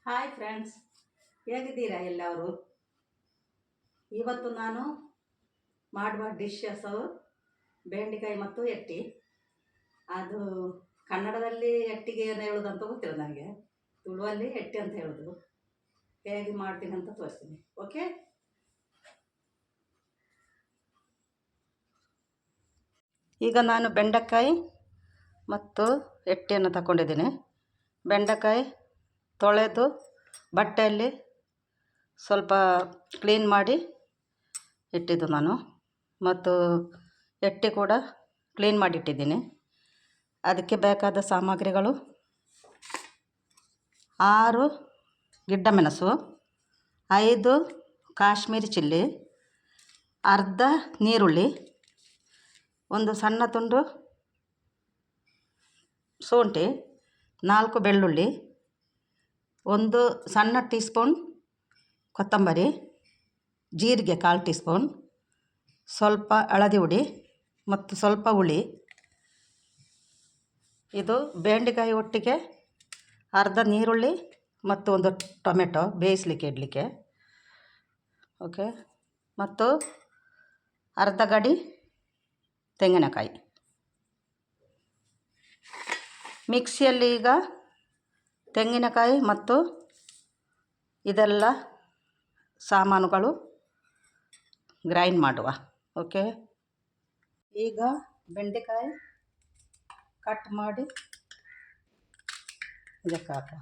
Hi friends, ಹೇಗಿದ್ದೀರಾ ಎಲ್ಲವರು? ಇವತ್ತು ನಾನು ಮಾಡುವ ಡಿಶಸ್ಸು ಬೆಂಡೆಕಾಯಿ ಮತ್ತು ಎಟ್ಟಿ. ಅದು ಕನ್ನಡದಲ್ಲಿ ಎಟ್ಟಿಗೆ ಏನು ಹೇಳೋದಂತ ಗೊತ್ತಿಲ್ಲ ನನಗೆ, ತುಳುವಲ್ಲಿ ಎಟ್ಟಿ ಅಂತ ಹೇಳೋದು. ಹೇಗೆ ಮಾಡ್ತೀನಿ ಅಂತ ತೋರಿಸ್ತೀನಿ, ಓಕೆ? ಈಗ ನಾನು ಬೆಂಡೆಕಾಯಿ ಮತ್ತು ಎಟ್ಟಿಯನ್ನು ತಗೊಂಡಿದ್ದೀನಿ. ಬೆಂಡೆಕಾಯಿ ತೊಳೆದು ಬಟ್ಟೆಯಲ್ಲಿ ಸ್ವಲ್ಪ ಕ್ಲೀನ್ ಮಾಡಿ ಇಟ್ಟಿದ್ದು ನಾನು, ಮತ್ತು ಎಟ್ಟಿ ಕೂಡ ಕ್ಲೀನ್ ಮಾಡಿ ಇಟ್ಟಿದ್ದೀನಿ. ಅದಕ್ಕೆ ಬೇಕಾದ ಸಾಮಗ್ರಿಗಳು: 6 ಗಿಡ್ಡ ಮೆಣಸು, 5 ಕಾಶ್ಮೀರಿ ಚಿಲ್ಲಿ, ಅರ್ಧ ನೀರುಳ್ಳಿ, ಒಂದು ಸಣ್ಣ ತುಂಡು ಶುಂಠಿ, 4 ಬೆಳ್ಳುಳ್ಳಿ, 1 ಸಣ್ಣ ಟೀ ಸ್ಪೂನ್ ಕೊತ್ತಂಬರಿ, ಜೀರಿಗೆ 1/4 ಟೀ ಸ್ಪೂನ್, ಸ್ವಲ್ಪ ಹಳದಿ ಹುಡಿ ಮತ್ತು ಸ್ವಲ್ಪ ಹುಳಿ. ಇದು ಬೆಂಡೆಕಾಯಿ ಒಟ್ಟಿಗೆ ಅರ್ಧ ನೀರುಳ್ಳಿ ಮತ್ತು 1 ಟೊಮೆಟೊ ಬೇಯಿಸಲಿಕ್ಕೆ ಇಡಲಿಕ್ಕೆ, ಓಕೆ. ಮತ್ತು ಅರ್ಧ ಗಡಿ ತೆಂಗಿನಕಾಯಿ. ಮಿಕ್ಸಿಯಲ್ಲಿ ಈಗ ತೆಂಗಿನಕಾಯಿ ಮತ್ತು ಇದೆಲ್ಲ ಸಾಮಾನುಗಳು ಗ್ರೈಂಡ್ ಮಾಡುವ, ಓಕೆ. ಈಗ ಬೆಂಡೆಕಾಯಿ ಕಟ್ ಮಾಡಿ ಇದಕ್ಕೆ ಹಾಕುವ.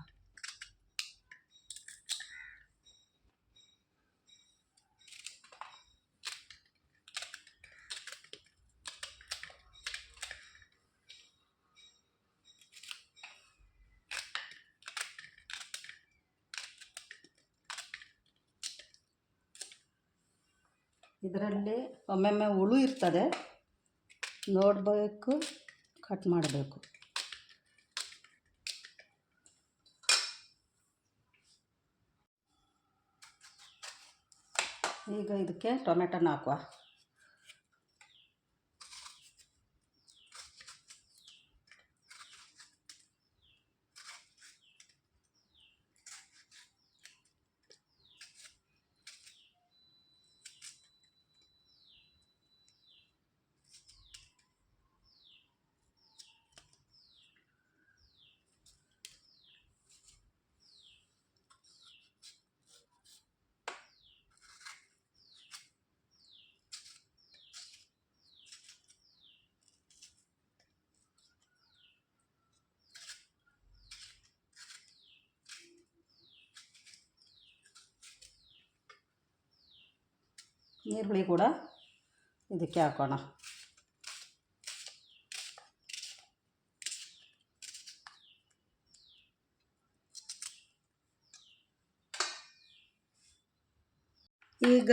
ಇದರಲ್ಲಿ ಒಮ್ಮೊಮ್ಮೆ ಹುಳು ಇರ್ತದೆ, ನೋಡಬೇಕು, ಕಟ್ ಮಾಡಬೇಕು. ಈಗ ಇದಕ್ಕೆ ಟೊಮೆಟೊನ ಹಾಕುವ. ನೀರುಳ್ಳಿ ಕೂಡ ಇದಕ್ಕೆ ಹಾಕೋಣ. ಈಗ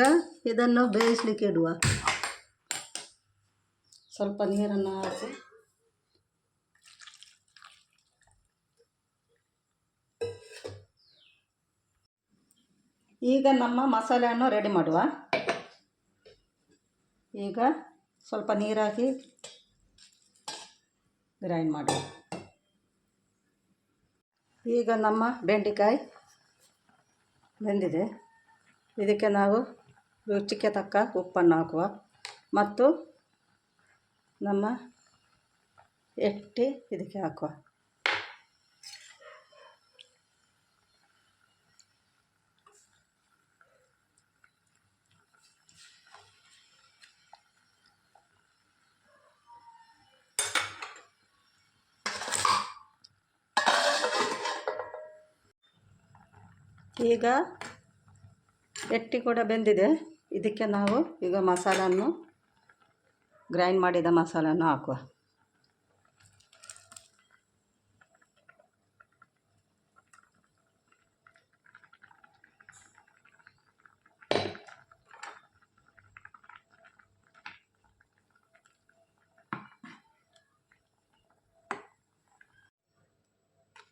ಇದನ್ನು ಬೇಯಿಸಲಿಕ್ಕೆ ಇಡುವ. ಸ್ವಲ್ಪ ನೀರನ್ನು ಹಾಕಿ ಈಗ ನಮ್ಮ ಮಸಾಲೆಯನ್ನು ರೆಡಿ ಮಾಡುವ. ಈಗ ಸ್ವಲ್ಪ ನೀರು ಹಾಕಿ ಗ್ರೈಂಡ್ ಮಾಡುವ. ಈಗ ನಮ್ಮ ಬೆಂಡೆಕಾಯಿ ಬೆಂದಿದೆ. ಇದಕ್ಕೆ ನಾವು ರುಚಿಗೆ ತಕ್ಕ ಉಪ್ಪನ್ನು ಹಾಕುವ ಮತ್ತು ನಮ್ಮ ಎಟ್ಟಿ ಇದಕ್ಕೆ ಹಾಕುವ. ಈಗ ಎಟ್ಟಿ ಕೂಡ ಬೆಂದಿದೆ. ಇದಕ್ಕೆ ನಾವು ಈಗ ಮಸಾಲನ್ನು ಗ್ರೈಂಡ್ ಮಾಡಿದ ಮಸಾಲನ್ನು ಹಾಕುವ.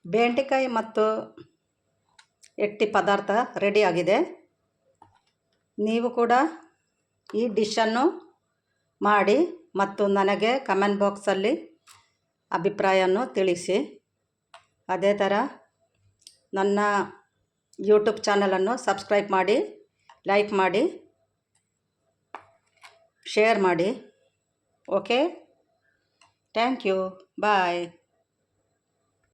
ಬೆಂಡೆಕಾಯಿ ಮತ್ತು ಎಟ್ಟಿ ಪದಾರ್ಥ ರೆಡಿಯಾಗಿದೆ. ನೀವು ಕೂಡ ಈ ಡಿಶನ್ನು ಮಾಡಿ ಮತ್ತು ನನಗೆ ಕಮೆಂಟ್ ಬಾಕ್ಸಲ್ಲಿ ಅಭಿಪ್ರಾಯವನ್ನು ತಿಳಿಸಿ. ಅದೇ ಥರ ನನ್ನ ಯೂಟ್ಯೂಬ್ ಚಾನಲನ್ನು ಸಬ್ಸ್ಕ್ರೈಬ್ ಮಾಡಿ, ಲೈಕ್ ಮಾಡಿ, ಶೇರ್ ಮಾಡಿ. Okay, thank you, bye.